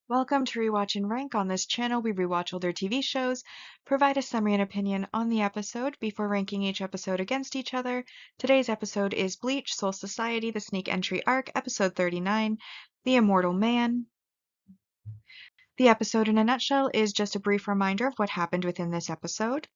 Welcome to Rewatch and Rank. On this channel, we rewatch older TV shows, provide a summary and opinion on the episode before ranking each episode against each other. Today's episode is Bleach, Soul Society, the Sneak Entry Arc, Episode 39, The Immortal Man. The episode in a nutshell is just a brief reminder of what happened within this episode.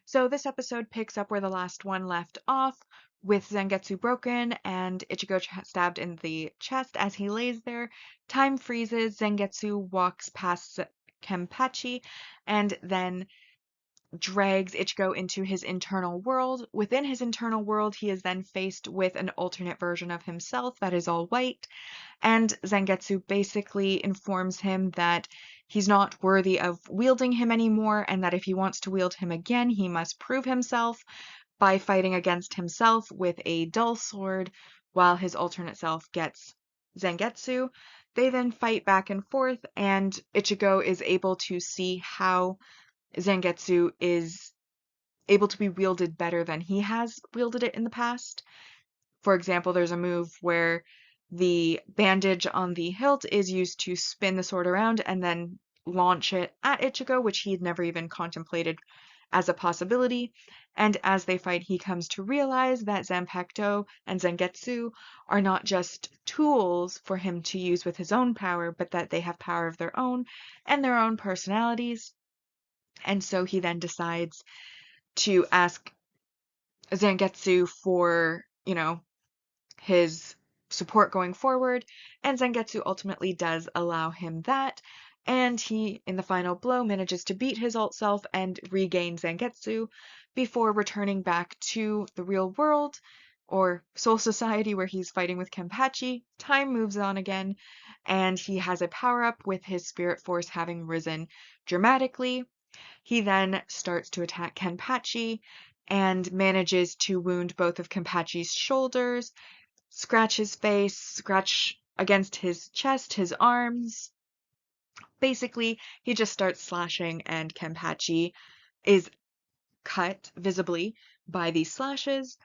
So this episode picks up where the last one left off, with Zangetsu broken and Ichigo stabbed in the chest as he lays there. Time freezes, Zangetsu walks past Kenpachi and then drags Ichigo into his internal world. Within his internal world, he is then faced with an alternate version of himself that is all white, and Zangetsu basically informs him that he's not worthy of wielding him anymore, and that if he wants to wield him again, he must prove himself by fighting against himself with a dull sword while his alternate self gets Zangetsu. They then fight back and forth, and Ichigo is able to see how Zangetsu is able to be wielded better than he has wielded it in the past. For example, there's a move where the bandage on the hilt is used to spin the sword around and then launch it at Ichigo, which he had never even contemplated as a possibility. And as they fight, he comes to realize that Zanpakuto and Zangetsu are not just tools for him to use with his own power, but that they have power of their own and their own personalities. And so he then decides to ask Zangetsu for, his support going forward, and Zangetsu ultimately does allow him that, and he, in the final blow, manages to beat his alt self and regain Zangetsu before returning back to the real world, or Soul Society, where he's fighting with Kenpachi. Time moves on again, and he has a power-up with his spirit force having risen dramatically. He then starts to attack Kenpachi and manages to wound both of Kenpachi's shoulders, scratch his face, scratch against his chest, his arms. Basically, he just starts slashing, and Kenpachi is cut visibly by these slashes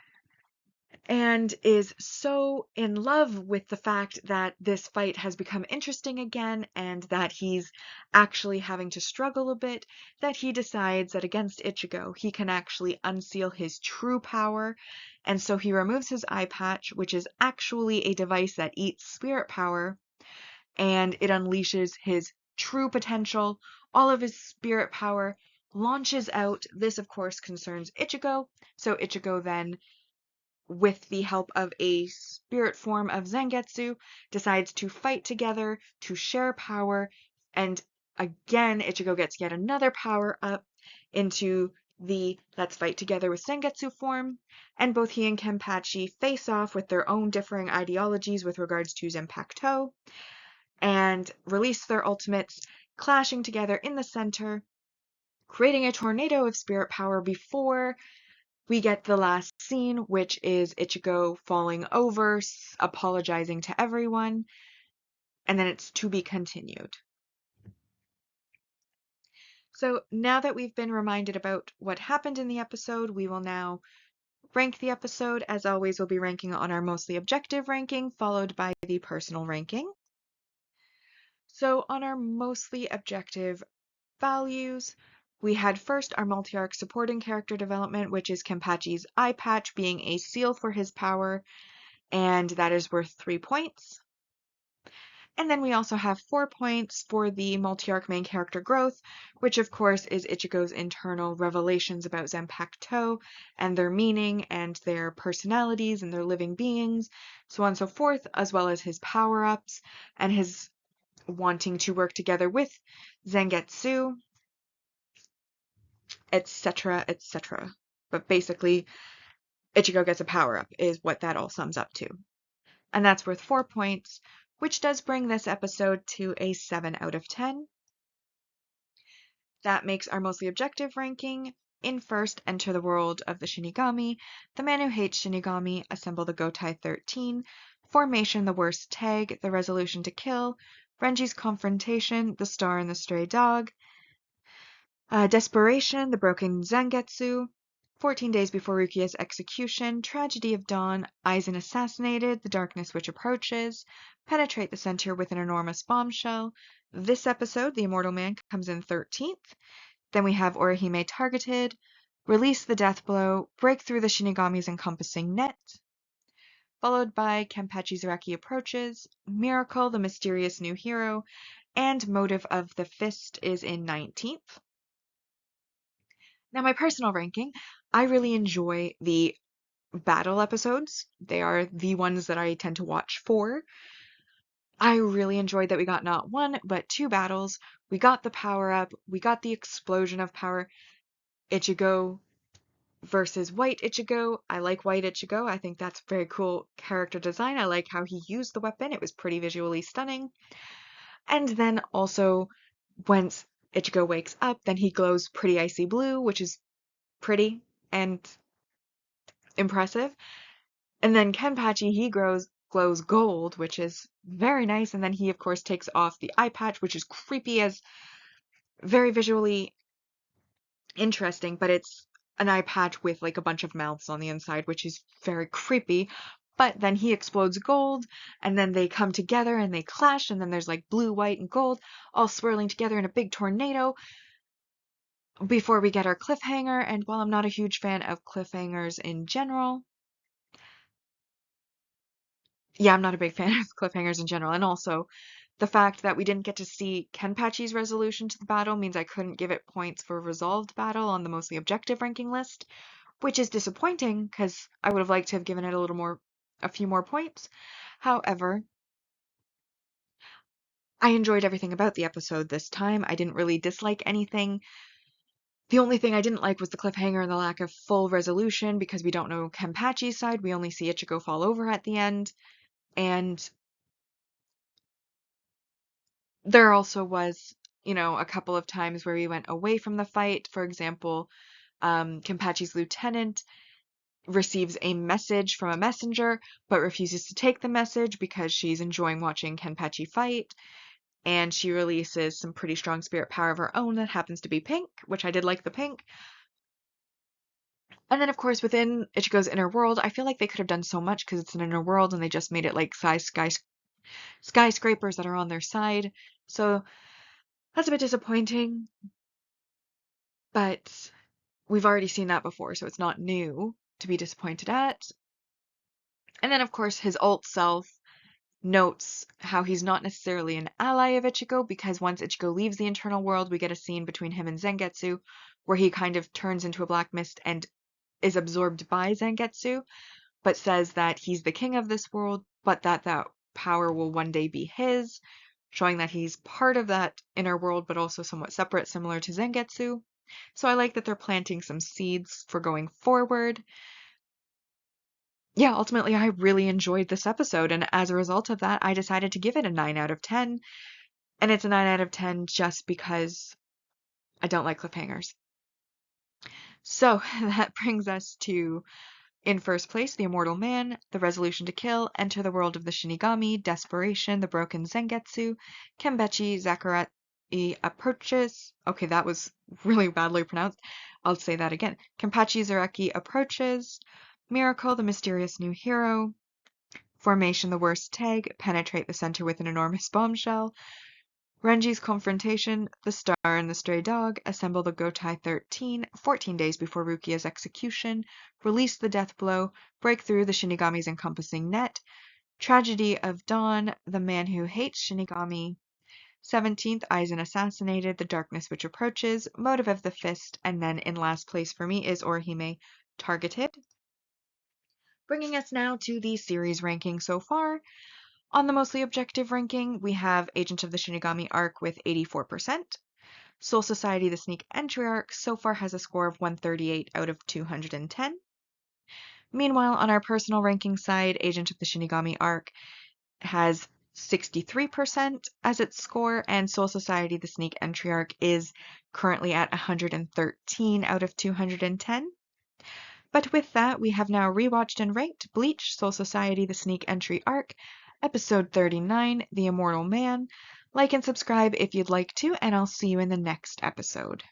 and is so in love with the fact that this fight has become interesting again and that he's actually having to struggle a bit, that he decides that against Ichigo he can actually unseal his true power, and so he removes his eye patch, which is actually a device that eats spirit power, and it unleashes his true potential. All of his spirit power launches out. This of course concerns Ichigo, so Ichigo then, with the help of a spirit form of Zangetsu, decides to fight together to share power, and again Ichigo gets yet another power up into the let's fight together with Zangetsu form, and both he and Kenpachi face off with their own differing ideologies with regards to Zanpakuto, and release their ultimates, clashing together in the center, creating a tornado of spirit power before we get the last scene, which is Ichigo falling over, apologizing to everyone, and then it's to be continued. So now that we've been reminded about what happened in the episode, we will now rank the episode. As always, we'll be ranking on our mostly objective ranking, followed by the personal ranking. So on our mostly objective values, we had first our multi-arc supporting character development, which is Kenpachi's eye patch being a seal for his power, and that is worth 3 points. And then we also have 4 points for the multi-arc main character growth, which of course is Ichigo's internal revelations about Zanpakuto and their meaning and their personalities and their living beings, so on and so forth, as well as his power-ups and his wanting to work together with Zangetsu, etc., etc. But basically, Ichigo gets a power-up is what that all sums up to. And that's worth 4 points, which does bring this episode to a 7 out of 10. That makes our mostly objective ranking. In first, enter the world of the Shinigami, the man who hates Shinigami, assemble the Gotai 13, formation the worst tag, the resolution to kill, Renji's confrontation, the star and the stray dog, desperation, the broken Zangetsu, 14 Days Before Rukia's Execution, Tragedy of Dawn, Aizen Assassinated, The Darkness Which Approaches, Penetrate the Center with an Enormous Bombshell. This episode, The Immortal Man, comes in 13th. Then we have Orihime Targeted, Release the Death Blow, Break Through the Shinigami's Encompassing Net, followed by Kenpachi Zareki Approaches, Miracle, the Mysterious New Hero, and Motive of the Fist is in 19th. Now, my personal ranking, I really enjoy the battle episodes. They are the ones that I tend to watch for. I really enjoyed that we got not one, but two battles. We got the power up, we got the explosion of power. Ichigo versus White Ichigo. I like White Ichigo. I think that's very cool character design. I like how he used the weapon. It was pretty visually stunning. And then also, once Ichigo wakes up, then he glows pretty icy blue, which is pretty and impressive. And then Kenpachi, he glows gold, which is very nice. And then he, of course, takes off the eye patch, which is creepy as very visually interesting, but it's an eye patch with like a bunch of mouths on the inside, which is very creepy. But then he explodes gold, and then they come together and they clash, and then there's like blue, white, and gold all swirling together in a big tornado before we get our cliffhanger. And while I'm not a huge fan of cliffhangers in general, I'm not a big fan of cliffhangers in general. And also, the fact that we didn't get to see Kenpachi's resolution to the battle means I couldn't give it points for resolved battle on the mostly objective ranking list, which is disappointing because I would have liked to have given it a few more points. However, I enjoyed everything about the episode this time. I didn't really dislike anything. The only thing I didn't like was the cliffhanger and the lack of full resolution because we don't know Kenpachi's side. We only see Ichigo fall over at the end. And there also was, a couple of times where we went away from the fight. For example, Kenpachi's lieutenant receives a message from a messenger, but refuses to take the message because she's enjoying watching Kenpachi fight. And she releases some pretty strong spirit power of her own that happens to be pink, which I did like the pink. And then, of course, within Ichigo's inner world, I feel like they could have done so much because it's an inner world and they just made it like skyscrapers that are on their side. So that's a bit disappointing, but we've already seen that before, so it's not new to be disappointed at. And then, of course, his alt self notes how he's not necessarily an ally of Ichigo because once Ichigo leaves the internal world, we get a scene between him and Zangetsu where he kind of turns into a black mist and is absorbed by Zangetsu, but says that he's the king of this world, but that power will one day be his, showing that he's part of that inner world, but also somewhat separate, similar to Zangetsu. So I like that they're planting some seeds for going forward. Yeah, ultimately, I really enjoyed this episode, and as a result of that, I decided to give it a 9 out of 10. And it's a 9 out of 10 just because I don't like cliffhangers. So that brings us to, in first place, The Immortal Man, The Resolution to Kill, Enter the World of the Shinigami, Desperation, The Broken Zangetsu, Kenpachi Zareki Approaches. Okay, that was really badly pronounced. I'll say that again. Kenpachi Zareki Approaches, Miracle, The Mysterious New Hero, Formation, The Worst Tag, Penetrate the Center with an Enormous Bombshell, Renji's Confrontation, The Star and the Stray Dog, Assemble the Gotai 13, 14 Days Before Rukia's Execution, Release the Death Blow, Break Through the Shinigami's Encompassing Net, Tragedy of Dawn, The Man Who Hates Shinigami, 17th, Aizen Assassinated, The Darkness Which Approaches, Motive of the Fist, and then in last place for me is Orihime Targeted. Bringing us now to the series ranking so far. On the mostly objective ranking, we have Agent of the Shinigami arc with 84%. Soul Society the Sneak Entry arc so far has a score of 138 out of 210. Meanwhile, on our personal ranking side, Agent of the Shinigami arc has 63% as its score, and Soul Society the Sneak Entry arc is currently at 113 out of 210. But with that, we have now rewatched and ranked Bleach, Soul Society the Sneak Entry arc, Episode 39, The Immortal Man. Like and subscribe if you'd like to, and I'll see you in the next episode.